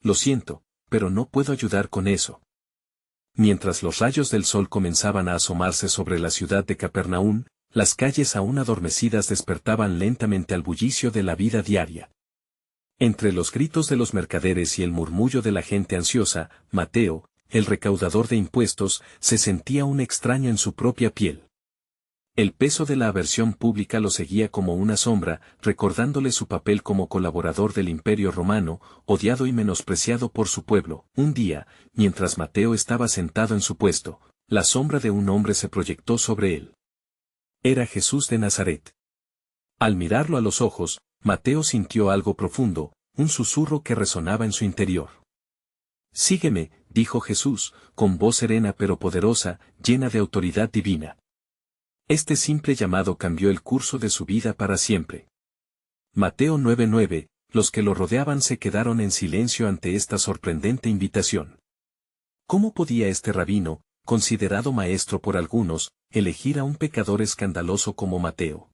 lo siento, pero no puedo ayudar con eso. Mientras los rayos del sol comenzaban a asomarse sobre la ciudad de Capernaum, las calles aún adormecidas despertaban lentamente al bullicio de la vida diaria. Entre los gritos de los mercaderes y el murmullo de la gente ansiosa, Mateo, el recaudador de impuestos, se sentía un extraño en su propia piel. El peso de la aversión pública lo seguía como una sombra, recordándole su papel como colaborador del Imperio Romano, odiado y menospreciado por su pueblo. Un día, mientras Mateo estaba sentado en su puesto, la sombra de un hombre se proyectó sobre él. Era Jesús de Nazaret. Al mirarlo a los ojos, Mateo sintió algo profundo, un susurro que resonaba en su interior. «Sígueme», dijo Jesús, con voz serena pero poderosa, llena de autoridad divina. Este simple llamado cambió el curso de su vida para siempre. Mateo 9:9, los que lo rodeaban se quedaron en silencio ante esta sorprendente invitación. ¿Cómo podía este rabino, considerado maestro por algunos, elegir a un pecador escandaloso como Mateo?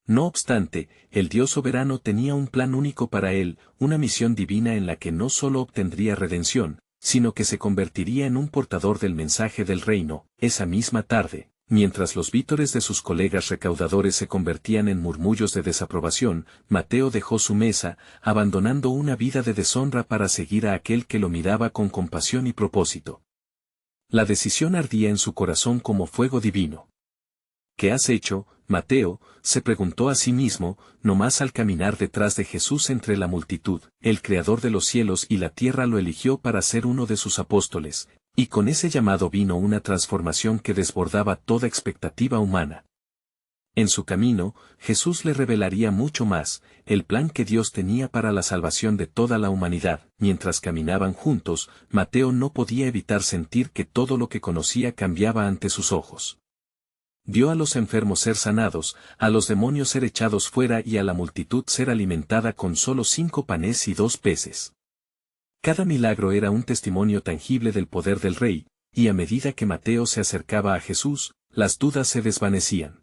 No obstante, el Dios soberano tenía un plan único para él, una misión divina en la que no solo obtendría redención, sino que se convertiría en un portador del mensaje del reino. Esa misma tarde, mientras los vítores de sus colegas recaudadores se convertían en murmullos de desaprobación, Mateo dejó su mesa, abandonando una vida de deshonra para seguir a aquel que lo miraba con compasión y propósito. La decisión ardía en su corazón como fuego divino. ¿Qué has hecho, Mateo?, se preguntó a sí mismo, nomás al caminar detrás de Jesús entre la multitud. El Creador de los cielos y la tierra lo eligió para ser uno de sus apóstoles, y con ese llamado vino una transformación que desbordaba toda expectativa humana. En su camino, Jesús le revelaría mucho más, el plan que Dios tenía para la salvación de toda la humanidad. Mientras caminaban juntos, Mateo no podía evitar sentir que todo lo que conocía cambiaba ante sus ojos. Vio a los enfermos ser sanados, a los demonios ser echados fuera y a la multitud ser alimentada con solo 5 panes y 2 peces. Cada milagro era un testimonio tangible del poder del Rey, y a medida que Mateo se acercaba a Jesús, las dudas se desvanecían.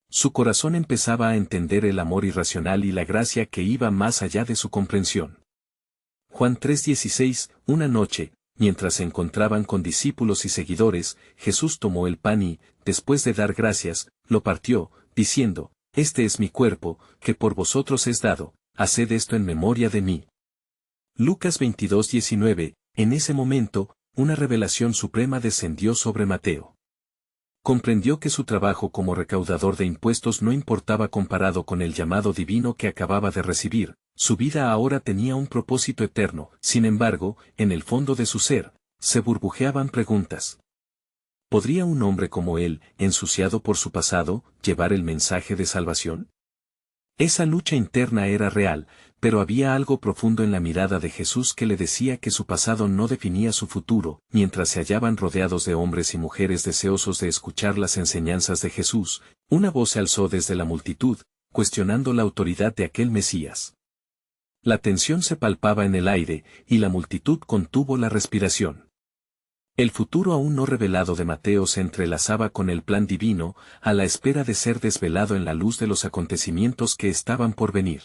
Su corazón empezaba a entender el amor irracional y la gracia que iba más allá de su comprensión. Juan 3:16, una noche, mientras se encontraban con discípulos y seguidores, Jesús tomó el pan y, después de dar gracias, lo partió, diciendo, «Este es mi cuerpo, que por vosotros es dado, haced esto en memoria de mí». Lucas 22:19, en ese momento, una revelación suprema descendió sobre Mateo. Comprendió que su trabajo como recaudador de impuestos no importaba comparado con el llamado divino que acababa de recibir. Su vida ahora tenía un propósito eterno. Sin embargo, en el fondo de su ser, se burbujeaban preguntas. ¿Podría un hombre como él, ensuciado por su pasado, llevar el mensaje de salvación? Esa lucha interna era real, pero había algo profundo en la mirada de Jesús que le decía que su pasado no definía su futuro. Mientras se hallaban rodeados de hombres y mujeres deseosos de escuchar las enseñanzas de Jesús, una voz se alzó desde la multitud, cuestionando la autoridad de aquel Mesías. La tensión se palpaba en el aire, y la multitud contuvo la respiración. El futuro aún no revelado de Mateo se entrelazaba con el plan divino, a la espera de ser desvelado en la luz de los acontecimientos que estaban por venir.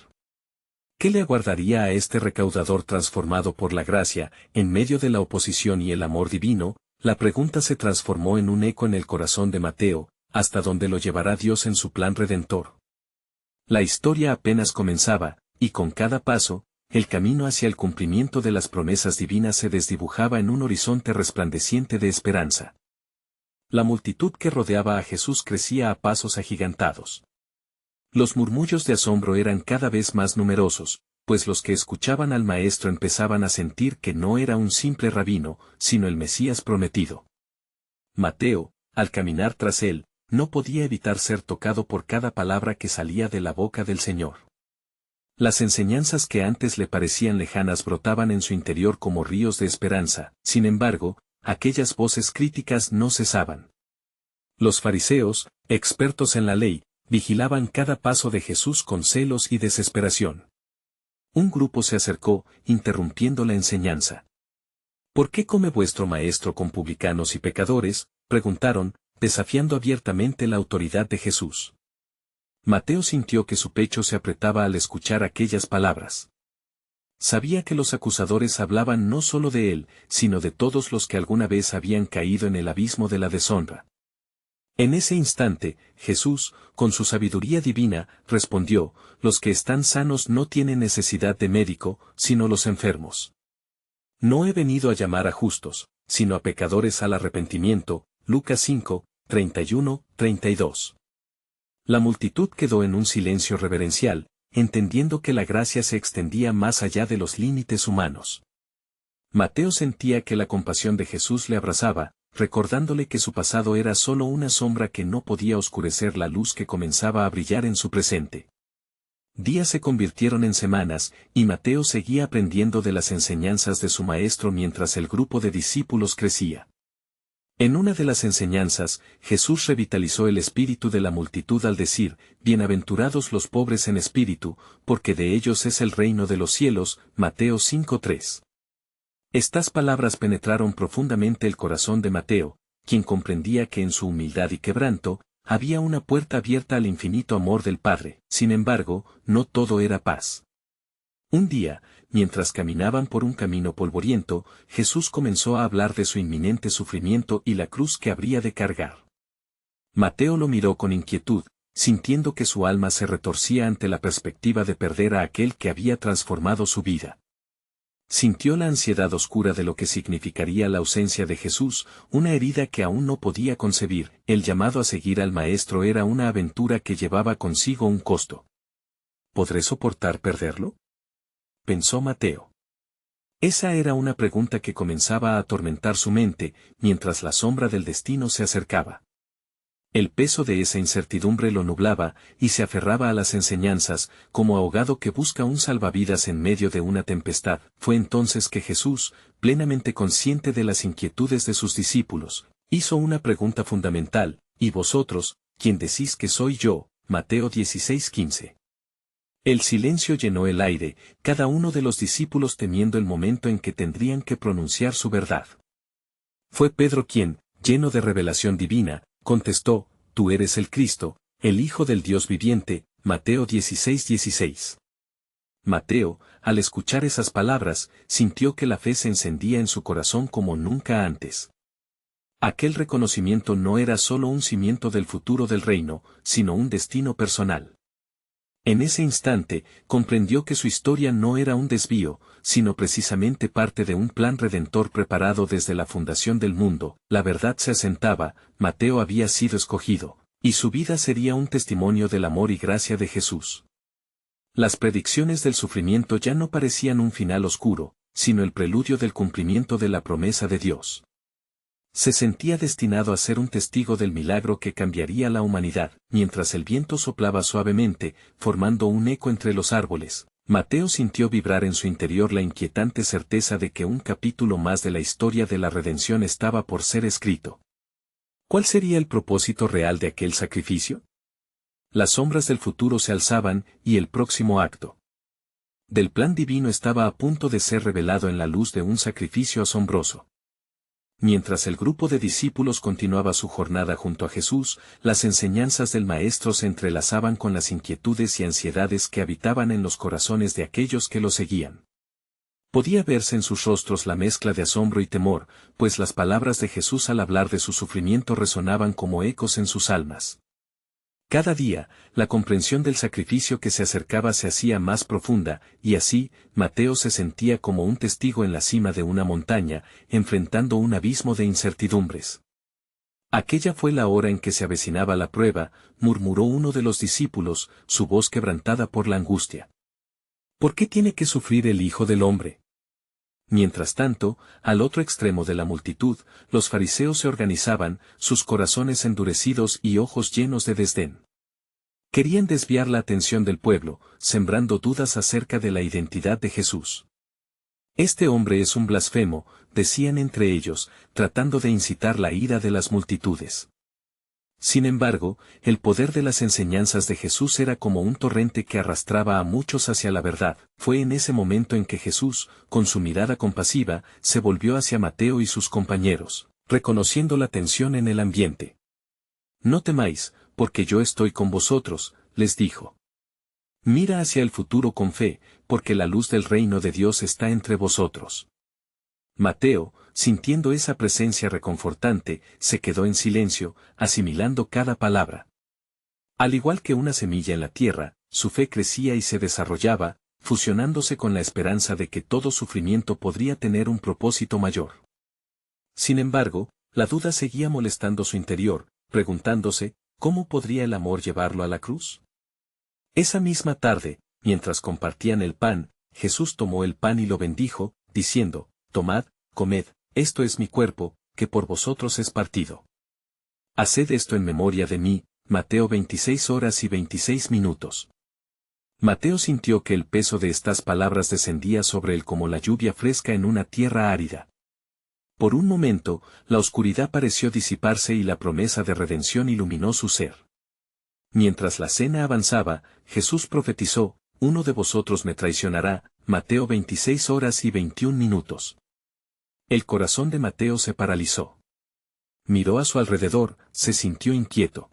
¿Qué le aguardaría a este recaudador transformado por la gracia, en medio de la oposición y el amor divino? La pregunta se transformó en un eco en el corazón de Mateo, ¿hasta dónde lo llevará Dios en su plan redentor? La historia apenas comenzaba, y con cada paso, el camino hacia el cumplimiento de las promesas divinas se desdibujaba en un horizonte resplandeciente de esperanza. La multitud que rodeaba a Jesús crecía a pasos agigantados. Los murmullos de asombro eran cada vez más numerosos, pues los que escuchaban al Maestro empezaban a sentir que no era un simple rabino, sino el Mesías prometido. Mateo, al caminar tras él, no podía evitar ser tocado por cada palabra que salía de la boca del Señor. Las enseñanzas que antes le parecían lejanas brotaban en su interior como ríos de esperanza. Sin embargo, aquellas voces críticas no cesaban. Los fariseos, expertos en la ley, vigilaban cada paso de Jesús con celos y desesperación. Un grupo se acercó, interrumpiendo la enseñanza. ¿Por qué come vuestro maestro con publicanos y pecadores?, preguntaron, desafiando abiertamente la autoridad de Jesús. Mateo sintió que su pecho se apretaba al escuchar aquellas palabras. Sabía que los acusadores hablaban no solo de él, sino de todos los que alguna vez habían caído en el abismo de la deshonra. En ese instante, Jesús, con su sabiduría divina, respondió: los que están sanos no tienen necesidad de médico, sino los enfermos. No he venido a llamar a justos, sino a pecadores al arrepentimiento. Lucas 5, 31-32. La multitud quedó en un silencio reverencial, entendiendo que la gracia se extendía más allá de los límites humanos. Mateo sentía que la compasión de Jesús le abrazaba, recordándole que su pasado era solo una sombra que no podía oscurecer la luz que comenzaba a brillar en su presente. Días se convirtieron en semanas, y Mateo seguía aprendiendo de las enseñanzas de su maestro mientras el grupo de discípulos crecía. En una de las enseñanzas, Jesús revitalizó el espíritu de la multitud al decir: bienaventurados los pobres en espíritu, porque de ellos es el reino de los cielos. Mateo 5:3. Estas palabras penetraron profundamente el corazón de Mateo, quien comprendía que en su humildad y quebranto, había una puerta abierta al infinito amor del Padre. Sin embargo, no todo era paz. Un día, mientras caminaban por un camino polvoriento, Jesús comenzó a hablar de su inminente sufrimiento y la cruz que habría de cargar. Mateo lo miró con inquietud, sintiendo que su alma se retorcía ante la perspectiva de perder a aquel que había transformado su vida. Sintió la ansiedad oscura de lo que significaría la ausencia de Jesús, una herida que aún no podía concebir. El llamado a seguir al Maestro era una aventura que llevaba consigo un costo. ¿Podré soportar perderlo?, pensó Mateo. Esa era una pregunta que comenzaba a atormentar su mente, mientras la sombra del destino se acercaba. El peso de esa incertidumbre lo nublaba, y se aferraba a las enseñanzas, como ahogado que busca un salvavidas en medio de una tempestad. Fue entonces que Jesús, plenamente consciente de las inquietudes de sus discípulos, hizo una pregunta fundamental: ¿y vosotros, quién decís que soy yo? Mateo 16:15. El silencio llenó el aire, cada uno de los discípulos temiendo el momento en que tendrían que pronunciar su verdad. Fue Pedro quien, lleno de revelación divina, contestó: tú eres el Cristo, el Hijo del Dios viviente. Mateo 16:16. Mateo, al escuchar esas palabras, sintió que la fe se encendía en su corazón como nunca antes. Aquel reconocimiento no era solo un cimiento del futuro del reino, sino un destino personal. En ese instante, comprendió que su historia no era un desvío, sino precisamente parte de un plan redentor preparado desde la fundación del mundo. La verdad se asentaba: Mateo había sido escogido, y su vida sería un testimonio del amor y gracia de Jesús. Las predicciones del sufrimiento ya no parecían un final oscuro, sino el preludio del cumplimiento de la promesa de Dios. Se sentía destinado a ser un testigo del milagro que cambiaría la humanidad. Mientras el viento soplaba suavemente, formando un eco entre los árboles, Mateo sintió vibrar en su interior la inquietante certeza de que un capítulo más de la historia de la redención estaba por ser escrito. ¿Cuál sería el propósito real de aquel sacrificio? Las sombras del futuro se alzaban, y el próximo acto del plan divino estaba a punto de ser revelado en la luz de un sacrificio asombroso. Mientras el grupo de discípulos continuaba su jornada junto a Jesús, las enseñanzas del Maestro se entrelazaban con las inquietudes y ansiedades que habitaban en los corazones de aquellos que lo seguían. Podía verse en sus rostros la mezcla de asombro y temor, pues las palabras de Jesús al hablar de su sufrimiento resonaban como ecos en sus almas. Cada día, la comprensión del sacrificio que se acercaba se hacía más profunda, y así, Mateo se sentía como un testigo en la cima de una montaña, enfrentando un abismo de incertidumbres. Aquella fue la hora en que se avecinaba la prueba, murmuró uno de los discípulos, su voz quebrantada por la angustia. ¿Por qué tiene que sufrir el Hijo del Hombre? Mientras tanto, al otro extremo de la multitud, los fariseos se organizaban, sus corazones endurecidos y ojos llenos de desdén. Querían desviar la atención del pueblo, sembrando dudas acerca de la identidad de Jesús. Este hombre es un blasfemo, decían entre ellos, tratando de incitar la ira de las multitudes. Sin embargo, el poder de las enseñanzas de Jesús era como un torrente que arrastraba a muchos hacia la verdad. Fue en ese momento en que Jesús, con su mirada compasiva, se volvió hacia Mateo y sus compañeros, reconociendo la tensión en el ambiente. No temáis, porque yo estoy con vosotros, les dijo. Mira hacia el futuro con fe, porque la luz del reino de Dios está entre vosotros. Mateo, sintiendo esa presencia reconfortante, se quedó en silencio, asimilando cada palabra. Al igual que una semilla en la tierra, su fe crecía y se desarrollaba, fusionándose con la esperanza de que todo sufrimiento podría tener un propósito mayor. Sin embargo, la duda seguía molestando su interior, preguntándose, ¿cómo podría el amor llevarlo a la cruz? Esa misma tarde, mientras compartían el pan, Jesús tomó el pan y lo bendijo, diciendo, «Tomad, comed, esto es mi cuerpo, que por vosotros es partido. Haced esto en memoria de mí». Mateo 26:26. Mateo sintió que el peso de estas palabras descendía sobre él como la lluvia fresca en una tierra árida. Por un momento, la oscuridad pareció disiparse y la promesa de redención iluminó su ser. Mientras la cena avanzaba, Jesús profetizó, «Uno de vosotros me traicionará», Mateo 26:21. El corazón de Mateo se paralizó. Miró a su alrededor, se sintió inquieto.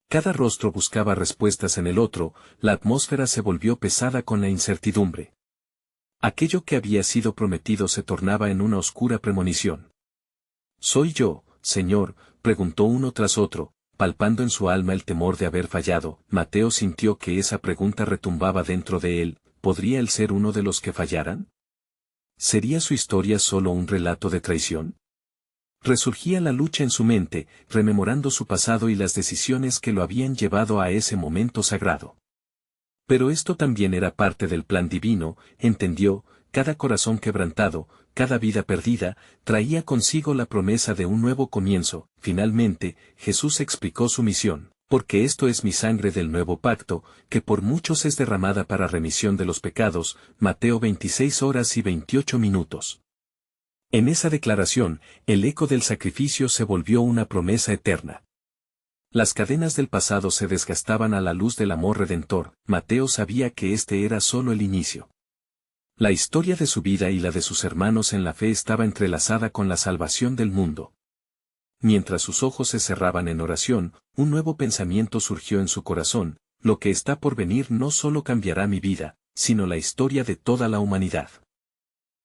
Cada rostro buscaba respuestas en el otro, la atmósfera se volvió pesada con la incertidumbre. Aquello que había sido prometido se tornaba en una oscura premonición. «¿Soy yo, Señor?», preguntó uno tras otro, palpando en su alma el temor de haber fallado. Mateo sintió que esa pregunta retumbaba dentro de él, ¿podría él ser uno de los que fallaran? ¿Sería su historia solo un relato de traición? Resurgía la lucha en su mente, rememorando su pasado y las decisiones que lo habían llevado a ese momento sagrado. Pero esto también era parte del plan divino, entendió, cada corazón quebrantado, cada vida perdida, traía consigo la promesa de un nuevo comienzo. Finalmente, Jesús explicó su misión, «Porque esto es mi sangre del nuevo pacto, que por muchos es derramada para remisión de los pecados». Mateo 26:28. En esa declaración, el eco del sacrificio se volvió una promesa eterna. Las cadenas del pasado se desgastaban a la luz del amor redentor. Mateo sabía que este era solo el inicio. La historia de su vida y la de sus hermanos en la fe estaba entrelazada con la salvación del mundo. Mientras sus ojos se cerraban en oración, un nuevo pensamiento surgió en su corazón: lo que está por venir no solo cambiará mi vida, sino la historia de toda la humanidad.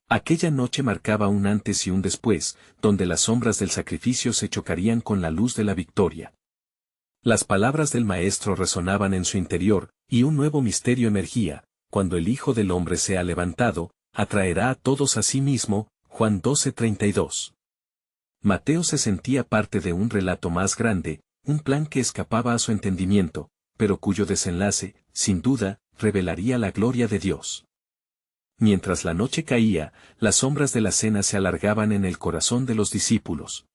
Aquella noche marcaba un antes y un después, donde las sombras del sacrificio se chocarían con la luz de la victoria. Las palabras del Maestro resonaban en su interior, y un nuevo misterio emergía: cuando el Hijo del Hombre sea levantado, atraerá a todos a sí mismo. Juan 12:32. Mateo se sentía parte de un relato más grande, un plan que escapaba a su entendimiento, pero cuyo desenlace, sin duda, revelaría la gloria de Dios. Mientras la noche caía, las sombras de la cena se alargaban en el corazón de los discípulos.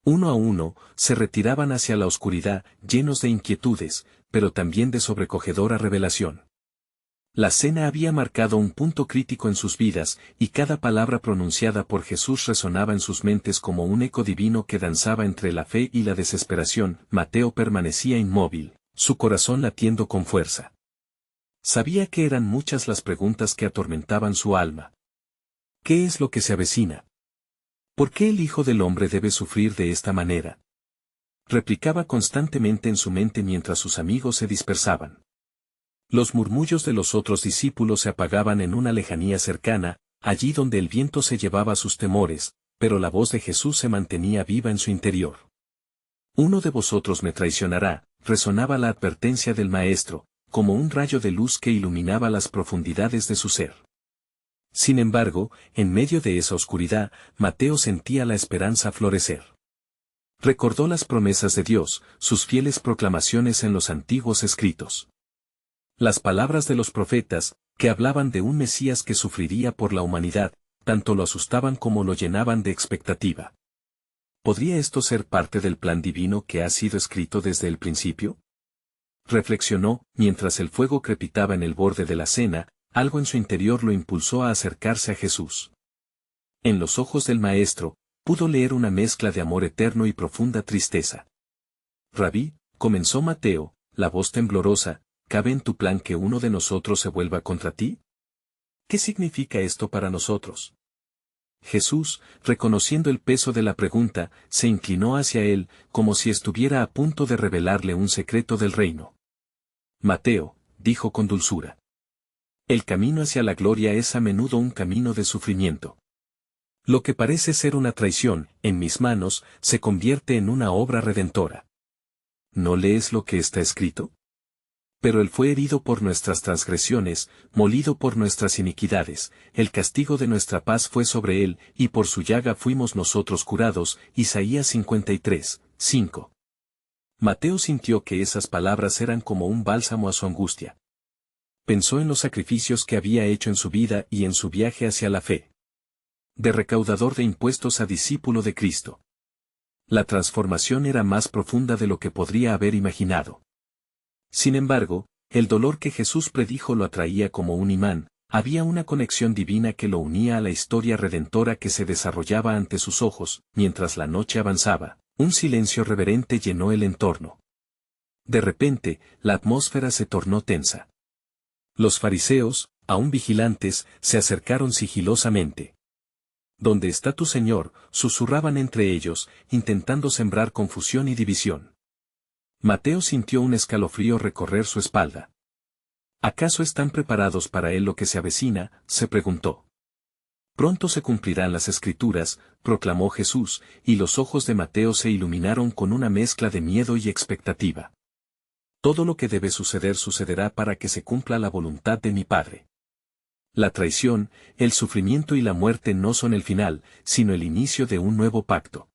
Uno a uno, se retiraban hacia la oscuridad, llenos de inquietudes, pero también de sobrecogedora revelación. La cena había marcado un punto crítico en sus vidas, y cada palabra pronunciada por Jesús resonaba en sus mentes como un eco divino que danzaba entre la fe y la desesperación. Mateo permanecía inmóvil, su corazón latiendo con fuerza. Sabía que eran muchas las preguntas que atormentaban su alma. ¿Qué es lo que se avecina? ¿Por qué el Hijo del Hombre debe sufrir de esta manera? Replicaba constantemente en su mente mientras sus amigos se dispersaban. Los murmullos de los otros discípulos se apagaban en una lejanía cercana, allí donde el viento se llevaba sus temores, pero la voz de Jesús se mantenía viva en su interior. «Uno de vosotros me traicionará», resonaba la advertencia del Maestro, como un rayo de luz que iluminaba las profundidades de su ser. Sin embargo, en medio de esa oscuridad, Mateo sentía la esperanza florecer. Recordó las promesas de Dios, sus fieles proclamaciones en los antiguos escritos. Las palabras de los profetas, que hablaban de un Mesías que sufriría por la humanidad, tanto lo asustaban como lo llenaban de expectativa. ¿Podría esto ser parte del plan divino que ha sido escrito desde el principio? Reflexionó, mientras el fuego crepitaba en el borde de la cena, algo en su interior lo impulsó a acercarse a Jesús. En los ojos del Maestro, pudo leer una mezcla de amor eterno y profunda tristeza. «Rabí», comenzó Mateo, la voz temblorosa, ¿cabe en tu plan que uno de nosotros se vuelva contra ti? ¿Qué significa esto para nosotros? Jesús, reconociendo el peso de la pregunta, se inclinó hacia él, como si estuviera a punto de revelarle un secreto del reino. «Mateo, dijo con dulzura. El camino hacia la gloria es a menudo un camino de sufrimiento. Lo que parece ser una traición, en mis manos, se convierte en una obra redentora. ¿No lees lo que está escrito? Pero él fue herido por nuestras transgresiones, molido por nuestras iniquidades, el castigo de nuestra paz fue sobre él, y por su llaga fuimos nosotros curados. Isaías 53, 5. Mateo sintió que esas palabras eran como un bálsamo a su angustia. Pensó en los sacrificios que había hecho en su vida y en su viaje hacia la fe. De recaudador de impuestos a discípulo de Cristo. La transformación era más profunda de lo que podría haber imaginado. Sin embargo, el dolor que Jesús predijo lo atraía como un imán, había una conexión divina que lo unía a la historia redentora que se desarrollaba ante sus ojos. Mientras la noche avanzaba, un silencio reverente llenó el entorno. De repente, la atmósfera se tornó tensa. Los fariseos, aún vigilantes, se acercaron sigilosamente. ¿Dónde está tu Señor?, susurraban entre ellos, intentando sembrar confusión y división. Mateo sintió un escalofrío recorrer su espalda. ¿Acaso están preparados para él lo que se avecina?, se preguntó. Pronto se cumplirán las Escrituras, proclamó Jesús, y los ojos de Mateo se iluminaron con una mezcla de miedo y expectativa. Todo lo que debe suceder sucederá para que se cumpla la voluntad de mi Padre. La traición, el sufrimiento y la muerte no son el final, sino el inicio de un nuevo pacto.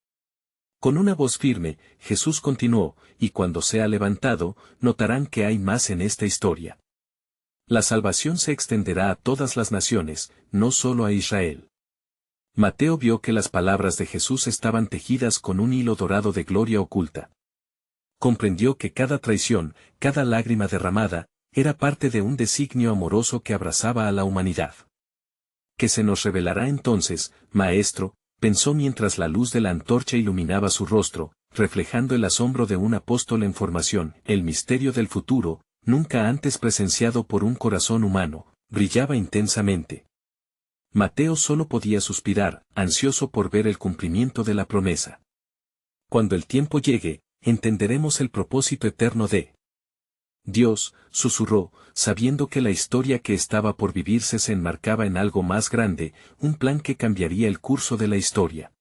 Con una voz firme, Jesús continuó, y cuando sea levantado, notarán que hay más en esta historia. La salvación se extenderá a todas las naciones, no solo a Israel. Mateo vio que las palabras de Jesús estaban tejidas con un hilo dorado de gloria oculta. Comprendió que cada traición, cada lágrima derramada, era parte de un designio amoroso que abrazaba a la humanidad. ¿Qué se nos revelará entonces, Maestro?, pensó mientras la luz de la antorcha iluminaba su rostro, reflejando el asombro de un apóstol en formación. El misterio del futuro, nunca antes presenciado por un corazón humano, brillaba intensamente. Mateo solo podía suspirar, ansioso por ver el cumplimiento de la promesa. Cuando el tiempo llegue, entenderemos el propósito eterno de Dios, susurró, sabiendo que la historia que estaba por vivirse se enmarcaba en algo más grande, un plan que cambiaría el curso de la historia.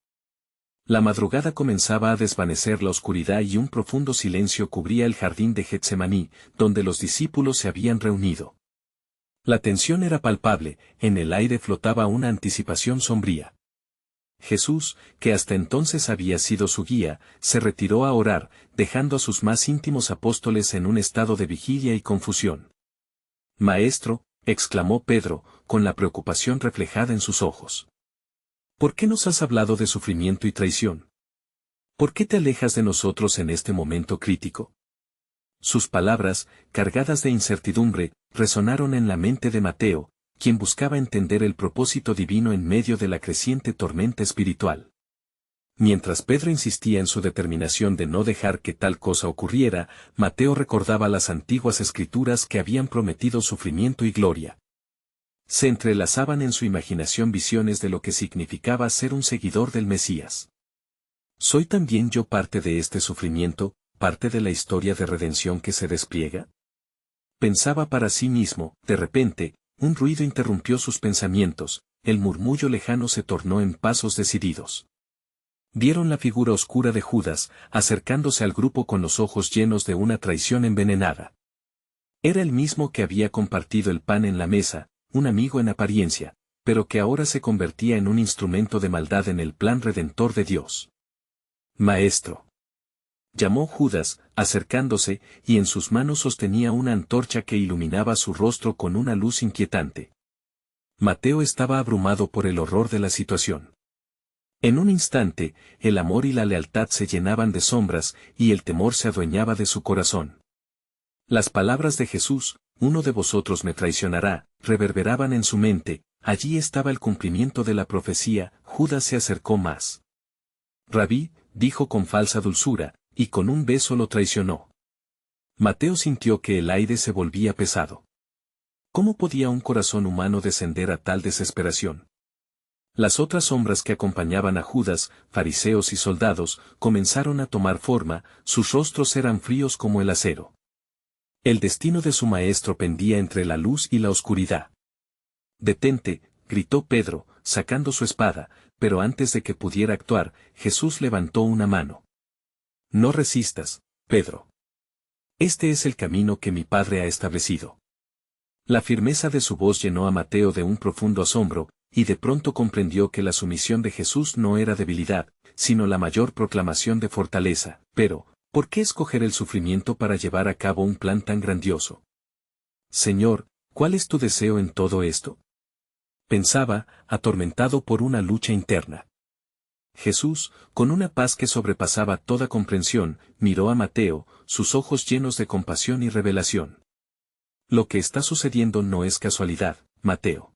La madrugada comenzaba a desvanecer la oscuridad y un profundo silencio cubría el jardín de Getsemaní, donde los discípulos se habían reunido. La tensión era palpable, en el aire flotaba una anticipación sombría. Jesús, que hasta entonces había sido su guía, se retiró a orar, dejando a sus más íntimos apóstoles en un estado de vigilia y confusión. Maestro, exclamó Pedro, con la preocupación reflejada en sus ojos. ¿Por qué nos has hablado de sufrimiento y traición? ¿Por qué te alejas de nosotros en este momento crítico? Sus palabras, cargadas de incertidumbre, resonaron en la mente de Mateo, quien buscaba entender el propósito divino en medio de la creciente tormenta espiritual. Mientras Pedro insistía en su determinación de no dejar que tal cosa ocurriera, Mateo recordaba las antiguas escrituras que habían prometido sufrimiento y gloria. Se entrelazaban en su imaginación visiones de lo que significaba ser un seguidor del Mesías. ¿Soy también yo parte de este sufrimiento, parte de la historia de redención que se despliega? Pensaba para sí mismo. De repente, un ruido interrumpió sus pensamientos, el murmullo lejano se tornó en pasos decididos. Vieron la figura oscura de Judas, acercándose al grupo con los ojos llenos de una traición envenenada. Era el mismo que había compartido el pan en la mesa, un amigo en apariencia, pero que ahora se convertía en un instrumento de maldad en el plan redentor de Dios. Maestro. Llamó Judas, acercándose, y en sus manos sostenía una antorcha que iluminaba su rostro con una luz inquietante. Mateo estaba abrumado por el horror de la situación. En un instante, el amor y la lealtad se llenaban de sombras, y el temor se adueñaba de su corazón. Las palabras de Jesús, uno de vosotros me traicionará, reverberaban en su mente, allí estaba el cumplimiento de la profecía. Judas se acercó más. Rabí, dijo con falsa dulzura, y con un beso lo traicionó. Mateo sintió que el aire se volvía pesado. ¿Cómo podía un corazón humano descender a tal desesperación? Las otras sombras que acompañaban a Judas, fariseos y soldados, comenzaron a tomar forma, sus rostros eran fríos como el acero. El destino de su maestro pendía entre la luz y la oscuridad. «Detente», gritó Pedro, sacando su espada, pero antes de que pudiera actuar, Jesús levantó una mano. «No resistas, Pedro. Este es el camino que mi Padre ha establecido». La firmeza de su voz llenó a Mateo de un profundo asombro, y de pronto comprendió que la sumisión de Jesús no era debilidad, sino la mayor proclamación de fortaleza. Pero, ¿por qué escoger el sufrimiento para llevar a cabo un plan tan grandioso? Señor, ¿cuál es tu deseo en todo esto?, pensaba, atormentado por una lucha interna. Jesús, con una paz que sobrepasaba toda comprensión, miró a Mateo, sus ojos llenos de compasión y revelación. Lo que está sucediendo no es casualidad, Mateo.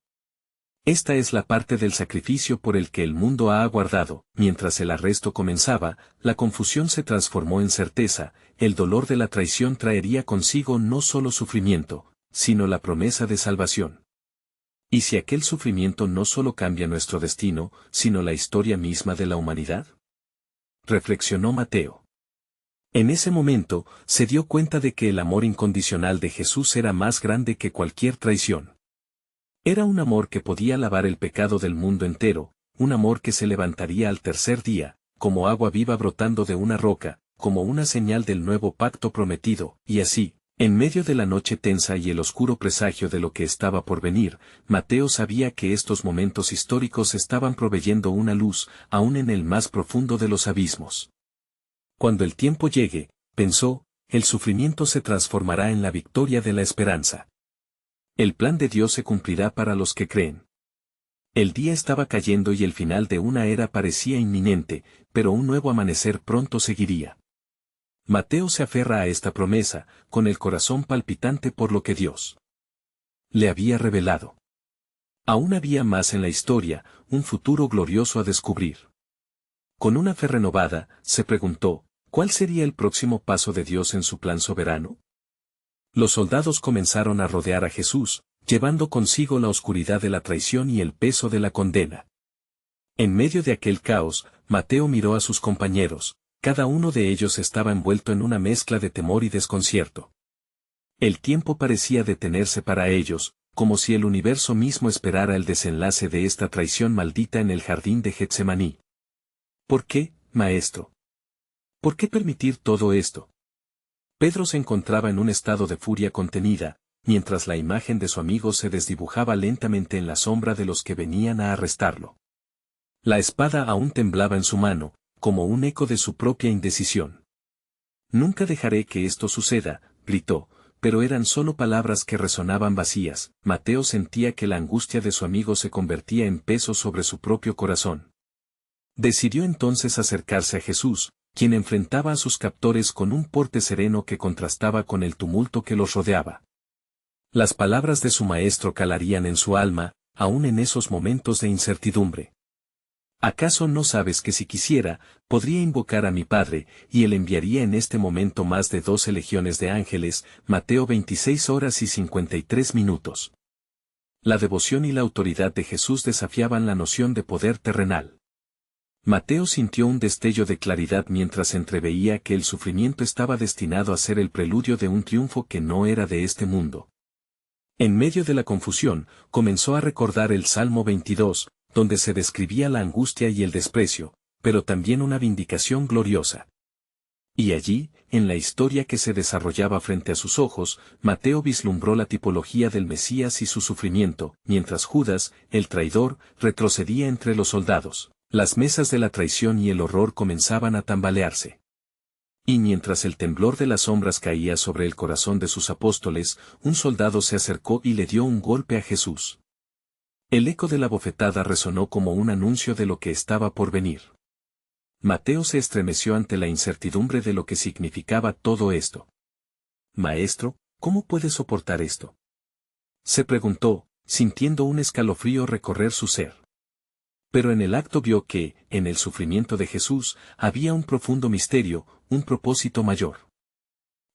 Esta es la parte del sacrificio por el que el mundo ha aguardado. Mientras el arresto comenzaba, la confusión se transformó en certeza, el dolor de la traición traería consigo no solo sufrimiento, sino la promesa de salvación. ¿Y si aquel sufrimiento no solo cambia nuestro destino, sino la historia misma de la humanidad?, reflexionó Mateo. En ese momento, se dio cuenta de que el amor incondicional de Jesús era más grande que cualquier traición. Era un amor que podía lavar el pecado del mundo entero, un amor que se levantaría al tercer día, como agua viva brotando de una roca, como una señal del nuevo pacto prometido, y así, en medio de la noche tensa y el oscuro presagio de lo que estaba por venir, Mateo sabía que estos momentos históricos estaban proveyendo una luz, aún en el más profundo de los abismos. Cuando el tiempo llegue, pensó, el sufrimiento se transformará en la victoria de la esperanza. El plan de Dios se cumplirá para los que creen. El día estaba cayendo y el final de una era parecía inminente, pero un nuevo amanecer pronto seguiría. Mateo se aferra a esta promesa, con el corazón palpitante por lo que Dios le había revelado. Aún había más en la historia, un futuro glorioso a descubrir. Con una fe renovada, se preguntó, ¿cuál sería el próximo paso de Dios en su plan soberano? Los soldados comenzaron a rodear a Jesús, llevando consigo la oscuridad de la traición y el peso de la condena. En medio de aquel caos, Mateo miró a sus compañeros. Cada uno de ellos estaba envuelto en una mezcla de temor y desconcierto. El tiempo parecía detenerse para ellos, como si el universo mismo esperara el desenlace de esta traición maldita en el jardín de Getsemaní. ¿Por qué, maestro? ¿Por qué permitir todo esto? Pedro se encontraba en un estado de furia contenida, mientras la imagen de su amigo se desdibujaba lentamente en la sombra de los que venían a arrestarlo. La espada aún temblaba en su mano, como un eco de su propia indecisión. «Nunca dejaré que esto suceda», gritó, pero eran solo palabras que resonaban vacías. Mateo sentía que la angustia de su amigo se convertía en peso sobre su propio corazón. Decidió entonces acercarse a Jesús, quien enfrentaba a sus captores con un porte sereno que contrastaba con el tumulto que los rodeaba. Las palabras de su maestro calarían en su alma, aún en esos momentos de incertidumbre. ¿Acaso no sabes que si quisiera, podría invocar a mi Padre, y él enviaría en este momento más de 12 legiones de ángeles? Mateo 26:53. La devoción y la autoridad de Jesús desafiaban la noción de poder terrenal. Mateo sintió un destello de claridad mientras entreveía que el sufrimiento estaba destinado a ser el preludio de un triunfo que no era de este mundo. En medio de la confusión, comenzó a recordar el Salmo 22, donde se describía la angustia y el desprecio, pero también una vindicación gloriosa. Y allí, en la historia que se desarrollaba frente a sus ojos, Mateo vislumbró la tipología del Mesías y su sufrimiento, mientras Judas, el traidor, retrocedía entre los soldados. Las mesas de la traición y el horror comenzaban a tambalearse. Y mientras el temblor de las sombras caía sobre el corazón de sus apóstoles, un soldado se acercó y le dio un golpe a Jesús. El eco de la bofetada resonó como un anuncio de lo que estaba por venir. Mateo se estremeció ante la incertidumbre de lo que significaba todo esto. «Maestro, ¿cómo puede soportar esto?», se preguntó, sintiendo un escalofrío recorrer su ser. Pero en el acto vio que, en el sufrimiento de Jesús, había un profundo misterio, un propósito mayor.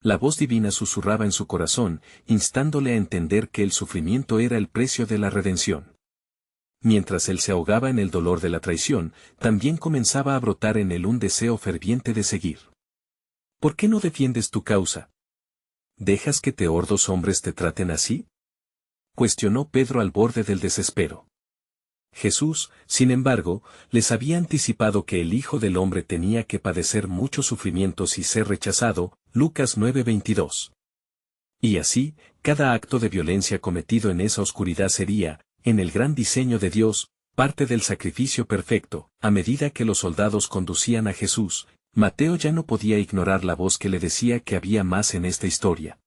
La voz divina susurraba en su corazón, instándole a entender que el sufrimiento era el precio de la redención. Mientras él se ahogaba en el dolor de la traición, también comenzaba a brotar en él un deseo ferviente de seguir. «¿Por qué no defiendes tu causa?», ¿dejas que hordos hombres te traten así? Cuestionó Pedro al borde del desespero. Jesús, sin embargo, les había anticipado que el Hijo del Hombre tenía que padecer muchos sufrimientos y ser rechazado, Lucas 9:22. Y así, cada acto de violencia cometido en esa oscuridad sería, en el gran diseño de Dios, parte del sacrificio perfecto. A medida que los soldados conducían a Jesús, Mateo ya no podía ignorar la voz que le decía que había más en esta historia.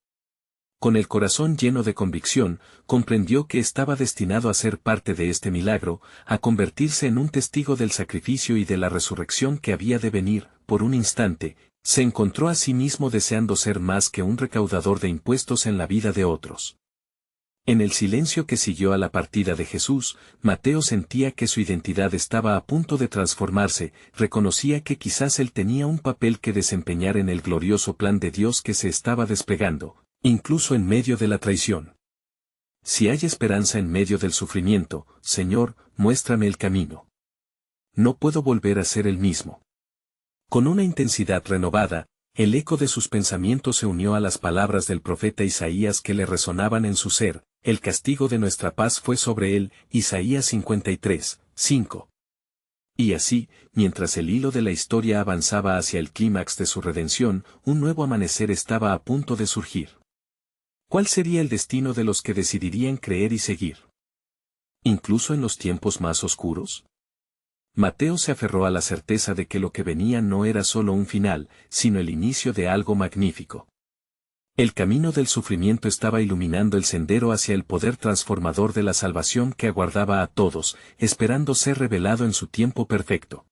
Con el corazón lleno de convicción, comprendió que estaba destinado a ser parte de este milagro, a convertirse en un testigo del sacrificio y de la resurrección que había de venir. Por un instante, se encontró a sí mismo deseando ser más que un recaudador de impuestos en la vida de otros. En el silencio que siguió a la partida de Jesús, Mateo sentía que su identidad estaba a punto de transformarse, reconocía que quizás él tenía un papel que desempeñar en el glorioso plan de Dios que se estaba desplegando, incluso en medio de la traición. Si hay esperanza en medio del sufrimiento, Señor, muéstrame el camino. No puedo volver a ser el mismo. Con una intensidad renovada, el eco de sus pensamientos se unió a las palabras del profeta Isaías que le resonaban en su ser: el castigo de nuestra paz fue sobre él, Isaías 53:5. Y así, mientras el hilo de la historia avanzaba hacia el clímax de su redención, un nuevo amanecer estaba a punto de surgir. ¿Cuál sería el destino de los que decidirían creer y seguir? ¿Incluso en los tiempos más oscuros? Mateo se aferró a la certeza de que lo que venía no era solo un final, sino el inicio de algo magnífico. El camino del sufrimiento estaba iluminando el sendero hacia el poder transformador de la salvación que aguardaba a todos, esperando ser revelado en su tiempo perfecto.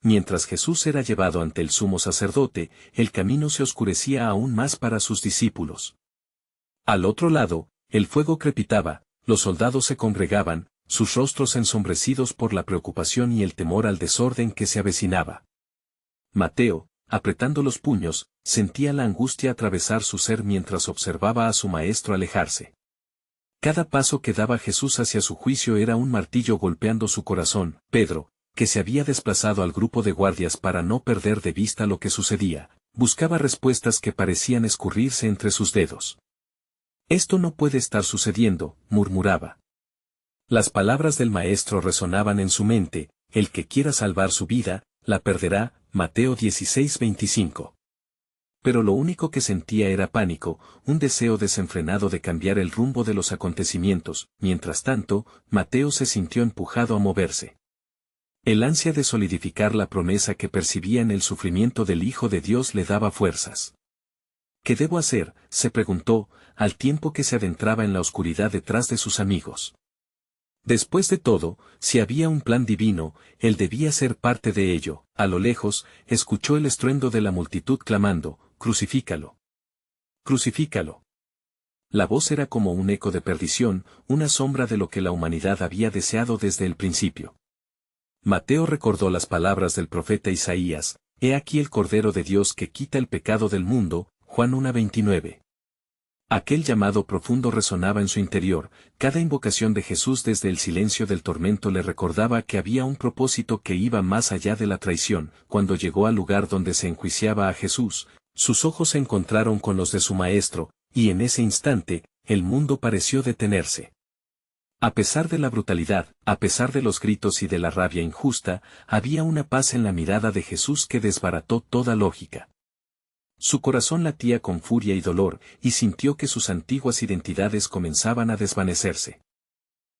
Mientras Jesús era llevado ante el sumo sacerdote, el camino se oscurecía aún más para sus discípulos. Al otro lado, el fuego crepitaba, los soldados se congregaban, sus rostros ensombrecidos por la preocupación y el temor al desorden que se avecinaba. Mateo, apretando los puños, sentía la angustia atravesar su ser mientras observaba a su maestro alejarse. Cada paso que daba Jesús hacia su juicio era un martillo golpeando su corazón. Pedro, que se había desplazado al grupo de guardias para no perder de vista lo que sucedía, buscaba respuestas que parecían escurrirse entre sus dedos. «Esto no puede estar sucediendo», murmuraba. Las palabras del maestro resonaban en su mente: el que quiera salvar su vida, la perderá, Mateo 16:25. Pero lo único que sentía era pánico, un deseo desenfrenado de cambiar el rumbo de los acontecimientos. Mientras tanto, Mateo se sintió empujado a moverse. El ansia de solidificar la promesa que percibía en el sufrimiento del Hijo de Dios le daba fuerzas. ¿Qué debo hacer?, se preguntó, al tiempo que se adentraba en la oscuridad detrás de sus amigos. Después de todo, si había un plan divino, él debía ser parte de ello. A lo lejos, escuchó el estruendo de la multitud clamando: «¡Crucifícalo! ¡Crucifícalo!». La voz era como un eco de perdición, una sombra de lo que la humanidad había deseado desde el principio. Mateo recordó las palabras del profeta Isaías: «He aquí el Cordero de Dios que quita el pecado del mundo», Juan 1:29. Aquel llamado profundo resonaba en su interior. Cada invocación de Jesús desde el silencio del tormento le recordaba que había un propósito que iba más allá de la traición. Cuando llegó al lugar donde se enjuiciaba a Jesús, sus ojos se encontraron con los de su maestro, y en ese instante, el mundo pareció detenerse. A pesar de la brutalidad, a pesar de los gritos y de la rabia injusta, había una paz en la mirada de Jesús que desbarató toda lógica. Su corazón latía con furia y dolor, y sintió que sus antiguas identidades comenzaban a desvanecerse.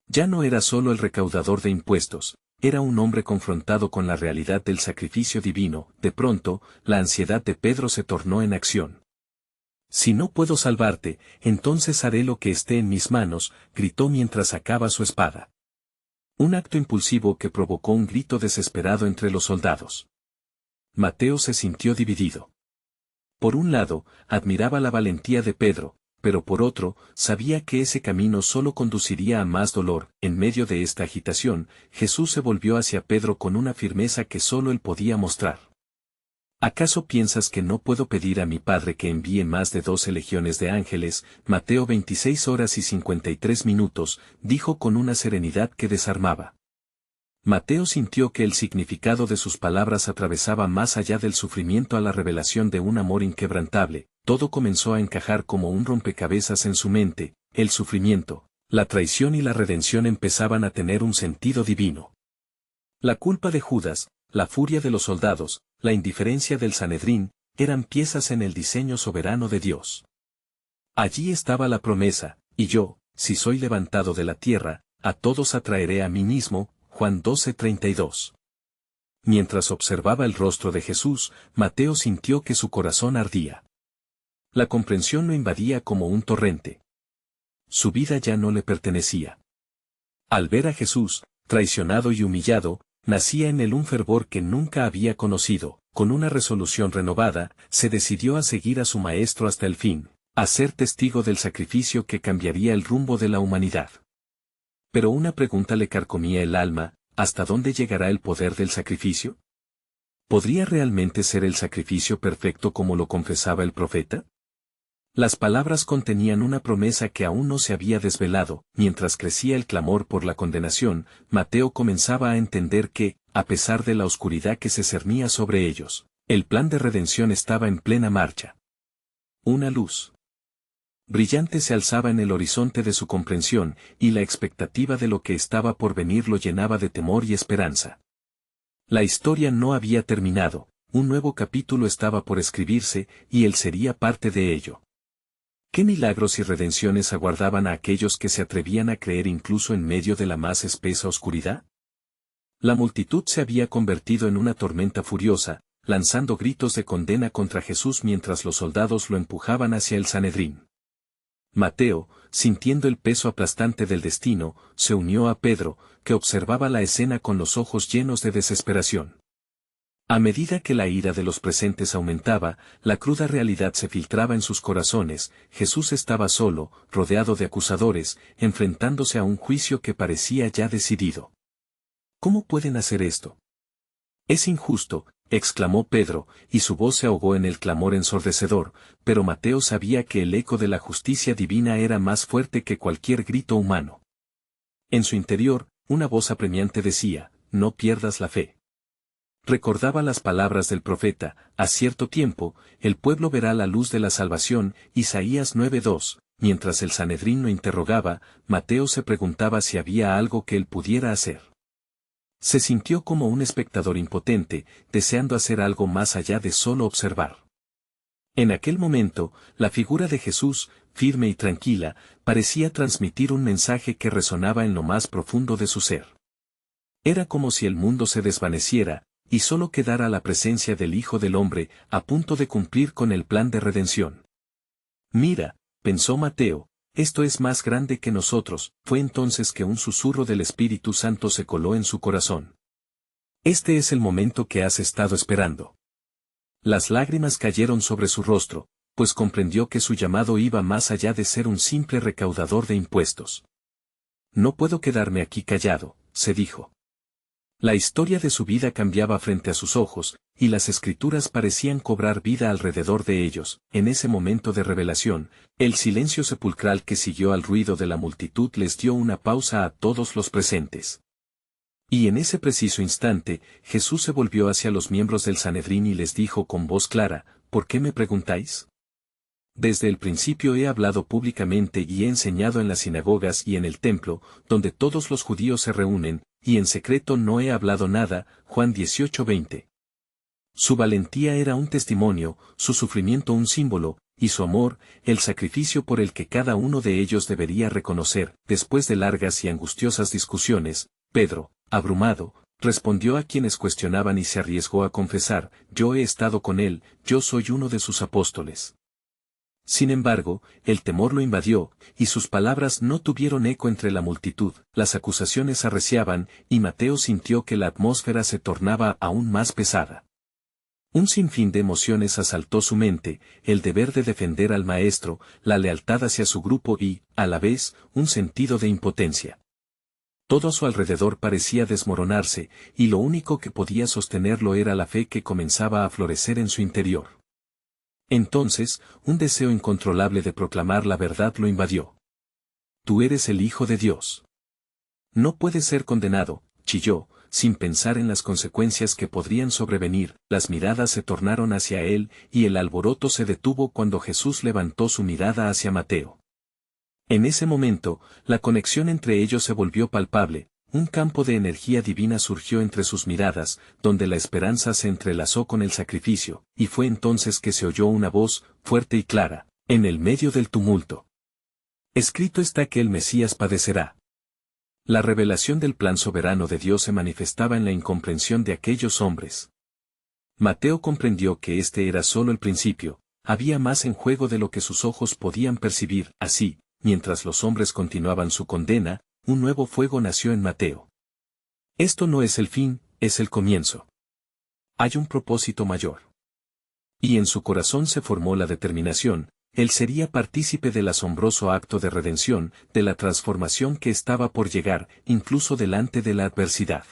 Ya no era solo el recaudador de impuestos, era un hombre confrontado con la realidad del sacrificio divino. De pronto, la ansiedad de Pedro se tornó en acción. «Si no puedo salvarte, entonces haré lo que esté en mis manos», gritó mientras sacaba su espada. Un acto impulsivo que provocó un grito desesperado entre los soldados. Mateo se sintió dividido. Por un lado, admiraba la valentía de Pedro, pero por otro, sabía que ese camino solo conduciría a más dolor. En medio de esta agitación, Jesús se volvió hacia Pedro con una firmeza que solo él podía mostrar. ¿Acaso piensas que no puedo pedir a mi Padre que envíe más de 12 legiones de ángeles? Mateo 26:53, dijo con una serenidad que desarmaba. Mateo sintió que el significado de sus palabras atravesaba más allá del sufrimiento a la revelación de un amor inquebrantable. Todo comenzó a encajar como un rompecabezas en su mente, el sufrimiento, la traición y la redención empezaban a tener un sentido divino. La culpa de Judas, la furia de los soldados, la indiferencia del Sanedrín, eran piezas en el diseño soberano de Dios. Allí estaba la promesa, y yo, si soy levantado de la tierra, a todos atraeré a mí mismo, Juan 12:32. Mientras observaba el rostro de Jesús, Mateo sintió que su corazón ardía. La comprensión lo invadía como un torrente. Su vida ya no le pertenecía. Al ver a Jesús, traicionado y humillado, nacía en él un fervor que nunca había conocido. Con una resolución renovada, se decidió a seguir a su Maestro hasta el fin, a ser testigo del sacrificio que cambiaría el rumbo de la humanidad. Pero una pregunta le carcomía el alma: ¿hasta dónde llegará el poder del sacrificio? ¿Podría realmente ser el sacrificio perfecto como lo confesaba el profeta? Las palabras contenían una promesa que aún no se había desvelado. Mientras crecía el clamor por la condenación, Mateo comenzaba a entender que, a pesar de la oscuridad que se cernía sobre ellos, el plan de redención estaba en plena marcha. Una luz brillante se alzaba en el horizonte de su comprensión, y la expectativa de lo que estaba por venir lo llenaba de temor y esperanza. La historia no había terminado, un nuevo capítulo estaba por escribirse, y él sería parte de ello. ¿Qué milagros y redenciones aguardaban a aquellos que se atrevían a creer incluso en medio de la más espesa oscuridad? La multitud se había convertido en una tormenta furiosa, lanzando gritos de condena contra Jesús mientras los soldados lo empujaban hacia el Sanedrín. Mateo, sintiendo el peso aplastante del destino, se unió a Pedro, que observaba la escena con los ojos llenos de desesperación. A medida que la ira de los presentes aumentaba, la cruda realidad se filtraba en sus corazones. Jesús estaba solo, rodeado de acusadores, enfrentándose a un juicio que parecía ya decidido. ¿Cómo pueden hacer esto? Es injusto, exclamó Pedro, y su voz se ahogó en el clamor ensordecedor, pero Mateo sabía que el eco de la justicia divina era más fuerte que cualquier grito humano. En su interior, una voz apremiante decía: no pierdas la fe. Recordaba las palabras del profeta: a cierto tiempo, el pueblo verá la luz de la salvación, Isaías 9:2. Mientras el Sanedrín lo interrogaba, Mateo se preguntaba si había algo que él pudiera hacer. Se sintió como un espectador impotente, deseando hacer algo más allá de solo observar. En aquel momento, la figura de Jesús, firme y tranquila, parecía transmitir un mensaje que resonaba en lo más profundo de su ser. Era como si el mundo se desvaneciera, y solo quedara la presencia del Hijo del Hombre, a punto de cumplir con el plan de redención. Mira, pensó Mateo, esto es más grande que nosotros. Fue entonces que un susurro del Espíritu Santo se coló en su corazón. Este es el momento que has estado esperando. Las lágrimas cayeron sobre su rostro, pues comprendió que su llamado iba más allá de ser un simple recaudador de impuestos. No puedo quedarme aquí callado, se dijo. La historia de su vida cambiaba frente a sus ojos, y las escrituras parecían cobrar vida alrededor de ellos. En ese momento de revelación, el silencio sepulcral que siguió al ruido de la multitud les dio una pausa a todos los presentes. Y en ese preciso instante, Jesús se volvió hacia los miembros del Sanedrín y les dijo con voz clara: ¿por qué me preguntáis? Desde el principio he hablado públicamente y he enseñado en las sinagogas y en el templo, donde todos los judíos se reúnen, y en secreto no he hablado nada. Juan 18:20. Su valentía era un testimonio, su sufrimiento un símbolo, y su amor, el sacrificio por el que cada uno de ellos debería reconocer. Después de largas y angustiosas discusiones, Pedro, abrumado, respondió a quienes cuestionaban y se arriesgó a confesar: yo he estado con él, yo soy uno de sus apóstoles. Sin embargo, el temor lo invadió, y sus palabras no tuvieron eco entre la multitud. Las acusaciones arreciaban, y Mateo sintió que la atmósfera se tornaba aún más pesada. Un sinfín de emociones asaltó su mente: el deber de defender al maestro, la lealtad hacia su grupo y, a la vez, un sentido de impotencia. Todo a su alrededor parecía desmoronarse, y lo único que podía sostenerlo era la fe que comenzaba a florecer en su interior. Entonces, un deseo incontrolable de proclamar la verdad lo invadió. Tú eres el Hijo de Dios. No puedes ser condenado, chilló, sin pensar en las consecuencias que podrían sobrevenir. Las miradas se tornaron hacia él, y el alboroto se detuvo cuando Jesús levantó su mirada hacia Mateo. En ese momento, la conexión entre ellos se volvió palpable. Un campo de energía divina surgió entre sus miradas, donde la esperanza se entrelazó con el sacrificio, y fue entonces que se oyó una voz, fuerte y clara, en el medio del tumulto. Escrito está que el Mesías padecerá. La revelación del plan soberano de Dios se manifestaba en la incomprensión de aquellos hombres. Mateo comprendió que este era solo el principio, había más en juego de lo que sus ojos podían percibir. Así, mientras los hombres continuaban su condena, un nuevo fuego nació en Mateo. Esto no es el fin, es el comienzo. Hay un propósito mayor. Y en su corazón se formó la determinación, él sería partícipe del asombroso acto de redención, de la transformación que estaba por llegar, incluso delante de la adversidad.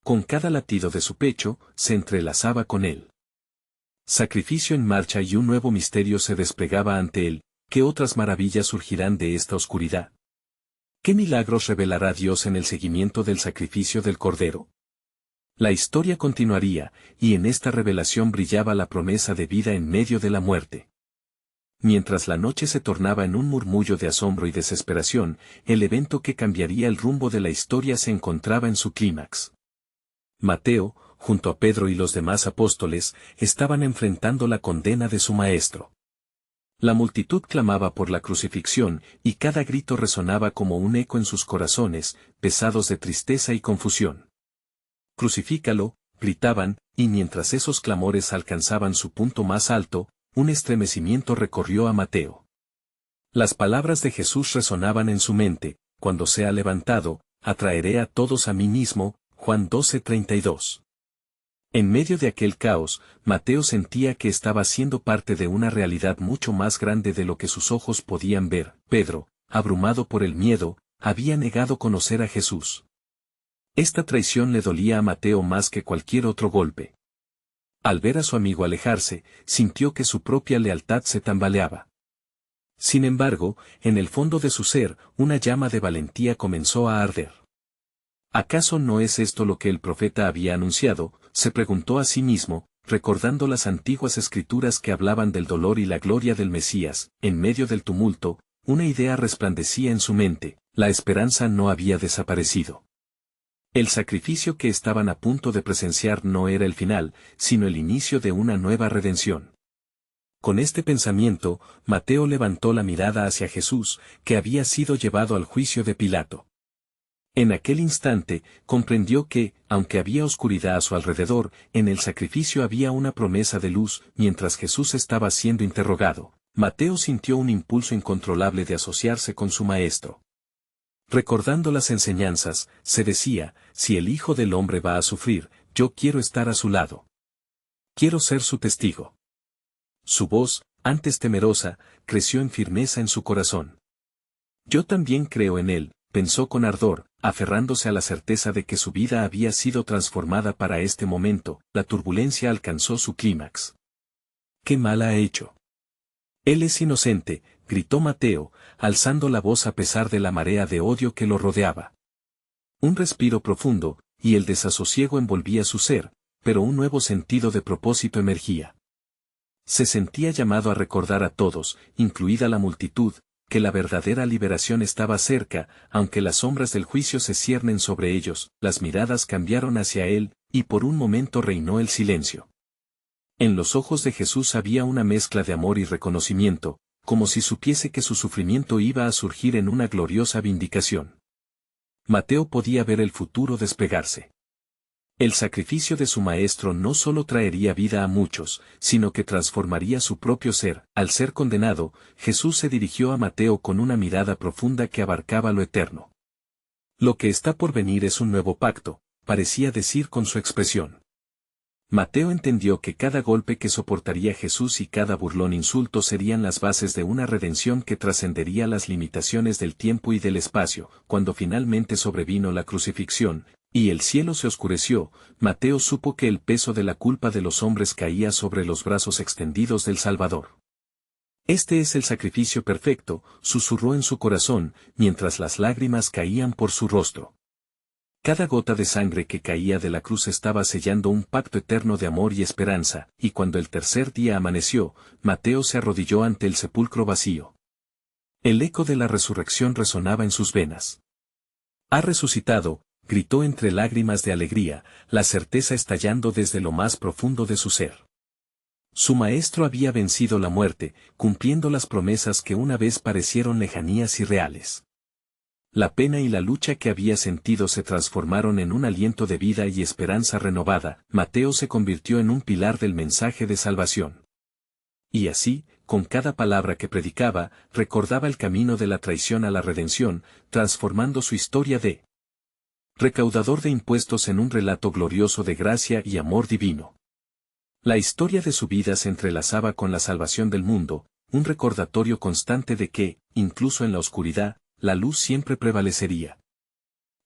Con cada latido de su pecho, se entrelazaba con él. Sacrificio en marcha y un nuevo misterio se desplegaba ante él. ¿Qué otras maravillas surgirán de esta oscuridad? ¿Qué milagros revelará Dios en el seguimiento del sacrificio del Cordero? La historia continuaría, y en esta revelación brillaba la promesa de vida en medio de la muerte. Mientras la noche se tornaba en un murmullo de asombro y desesperación, el evento que cambiaría el rumbo de la historia se encontraba en su clímax. Mateo, junto a Pedro y los demás apóstoles, estaban enfrentando la condena de su maestro. La multitud clamaba por la crucifixión, y cada grito resonaba como un eco en sus corazones, pesados de tristeza y confusión. «Crucifícalo», gritaban, y mientras esos clamores alcanzaban su punto más alto, un estremecimiento recorrió a Mateo. Las palabras de Jesús resonaban en su mente: «Cuando sea levantado, atraeré a todos a mí mismo», Juan 12:32. En medio de aquel caos, Mateo sentía que estaba siendo parte de una realidad mucho más grande de lo que sus ojos podían ver. Pedro, abrumado por el miedo, había negado conocer a Jesús. Esta traición le dolía a Mateo más que cualquier otro golpe. Al ver a su amigo alejarse, sintió que su propia lealtad se tambaleaba. Sin embargo, en el fondo de su ser, una llama de valentía comenzó a arder. ¿Acaso no es esto lo que el profeta había anunciado?, se preguntó a sí mismo, recordando las antiguas escrituras que hablaban del dolor y la gloria del Mesías. En medio del tumulto, una idea resplandecía en su mente: la esperanza no había desaparecido. El sacrificio que estaban a punto de presenciar no era el final, sino el inicio de una nueva redención. Con este pensamiento, Mateo levantó la mirada hacia Jesús, que había sido llevado al juicio de Pilato. En aquel instante, comprendió que, aunque había oscuridad a su alrededor, en el sacrificio había una promesa de luz. Mientras Jesús estaba siendo interrogado, Mateo sintió un impulso incontrolable de asociarse con su maestro. Recordando las enseñanzas, se decía: si el Hijo del Hombre va a sufrir, yo quiero estar a su lado. Quiero ser su testigo. Su voz, antes temerosa, creció en firmeza en su corazón. Yo también creo en él, pensó con ardor, aferrándose a la certeza de que su vida había sido transformada para este momento. La turbulencia alcanzó su clímax. ¿Qué mal ha hecho? Él es inocente, gritó Mateo, alzando la voz a pesar de la marea de odio que lo rodeaba. Un respiro profundo, y el desasosiego envolvía su ser, pero un nuevo sentido de propósito emergía. Se sentía llamado a recordar a todos, incluida la multitud, que la verdadera liberación estaba cerca. Aunque las sombras del juicio se ciernen sobre ellos, las miradas cambiaron hacia él, y por un momento reinó el silencio. En los ojos de Jesús había una mezcla de amor y reconocimiento, como si supiese que su sufrimiento iba a surgir en una gloriosa vindicación. Mateo podía ver el futuro despegarse. El sacrificio de su maestro no solo traería vida a muchos, sino que transformaría su propio ser. Al ser condenado, Jesús se dirigió a Mateo con una mirada profunda que abarcaba lo eterno. Lo que está por venir es un nuevo pacto, parecía decir con su expresión. Mateo entendió que cada golpe que soportaría Jesús y cada burlón insulto serían las bases de una redención que trascendería las limitaciones del tiempo y del espacio. Cuando finalmente sobrevino la crucifixión, y el cielo se oscureció, Mateo supo que el peso de la culpa de los hombres caía sobre los brazos extendidos del Salvador. Este es el sacrificio perfecto, susurró en su corazón, mientras las lágrimas caían por su rostro. Cada gota de sangre que caía de la cruz estaba sellando un pacto eterno de amor y esperanza, y cuando el tercer día amaneció, Mateo se arrodilló ante el sepulcro vacío. El eco de la resurrección resonaba en sus venas. «Ha resucitado», gritó entre lágrimas de alegría, la certeza estallando desde lo más profundo de su ser. Su maestro había vencido la muerte, cumpliendo las promesas que una vez parecieron lejanías y reales. La pena y la lucha que había sentido se transformaron en un aliento de vida y esperanza renovada. Mateo se convirtió en un pilar del mensaje de salvación. Y así, con cada palabra que predicaba, recordaba el camino de la traición a la redención, transformando su historia de recaudador de impuestos en un relato glorioso de gracia y amor divino. La historia de su vida se entrelazaba con la salvación del mundo, un recordatorio constante de que, incluso en la oscuridad, la luz siempre prevalecería.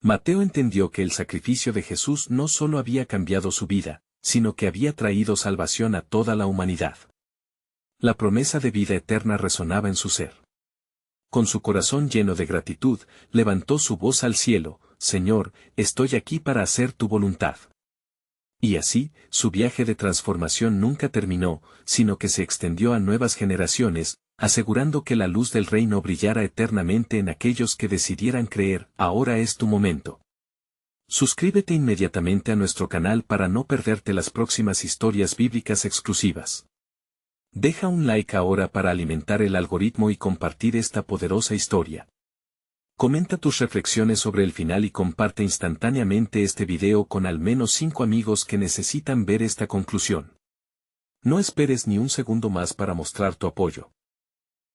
Mateo entendió que el sacrificio de Jesús no solo había cambiado su vida, sino que había traído salvación a toda la humanidad. La promesa de vida eterna resonaba en su ser. Con su corazón lleno de gratitud, levantó su voz al cielo: «Señor, estoy aquí para hacer tu voluntad». Y así, su viaje de transformación nunca terminó, sino que se extendió a nuevas generaciones, asegurando que la luz del reino brillara eternamente en aquellos que decidieran creer. Ahora es tu momento. Suscríbete inmediatamente a nuestro canal para no perderte las próximas historias bíblicas exclusivas. Deja un like ahora para alimentar el algoritmo y compartir esta poderosa historia. Comenta tus reflexiones sobre el final y comparte instantáneamente este video con al menos 5 amigos que necesitan ver esta conclusión. No esperes ni un segundo más para mostrar tu apoyo.